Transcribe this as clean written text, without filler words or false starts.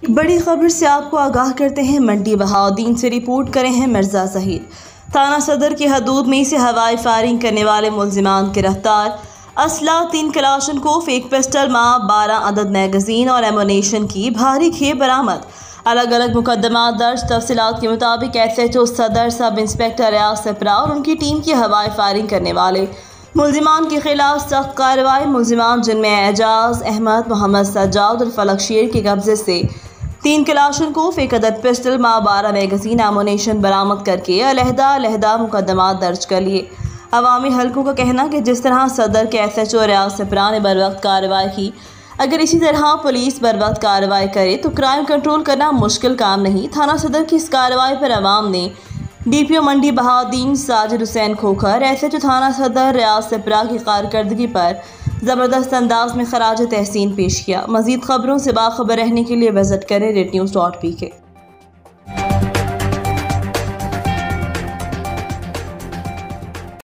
बड़ी खबर से आपको आगाह करते हैं। मंडी बहाउद्दीन से रिपोर्ट करें हैं मिर्जा जहीर। थाना सदर की हदूद में से हवाई फायरिंग करने वाले मुलजिमान गिरफ्तार। असला 3 कलाशनकोफ, 1 पिस्टल, 12 अदद मैगजीन और एमुनेशन की भारी खेप बरामद। अलग अलग मुकदमा दर्ज। तफसीलात के मुताबिक SHO सदर सब इंस्पेक्टर रियाज सिपरा और उनकी टीम की हवाई फायरिंग करने वाले मुलजिमान के खिलाफ सख्त कार्रवाई। मुलजिमान जिनमें एजाज अहमद, मोहम्मद सज्जाद और फलक शेर के कब्जे से 3 कलाशनकोफ, 1 अदद पिस्टल, 12 मैगजीन एमुनेशन बरामद करके अलहदा मुकदमा दर्ज कर लिए। अवामी हल्कों का कहना कि जिस तरह सदर के SHO रियाज सिपरा ने बर वक्त कार्रवाई की, अगर इसी तरह पुलिस बर वक्त कार्रवाई करे तो क्राइम कंट्रोल करना मुश्किल काम नहीं। थाना सदर की इस कार्रवाई पर अवाम ने DPO मंडी बहाउद्दीन साजिद हुसैन खोखर, SHO थाना सदर रियाज सिपरा की कारकर्दगी पर ज़बरदस्त अंदाज में खराज तहसीन पेश किया। मज़ीद खबरों से बाखबर रहने के लिए विजिट करें rednews.pk।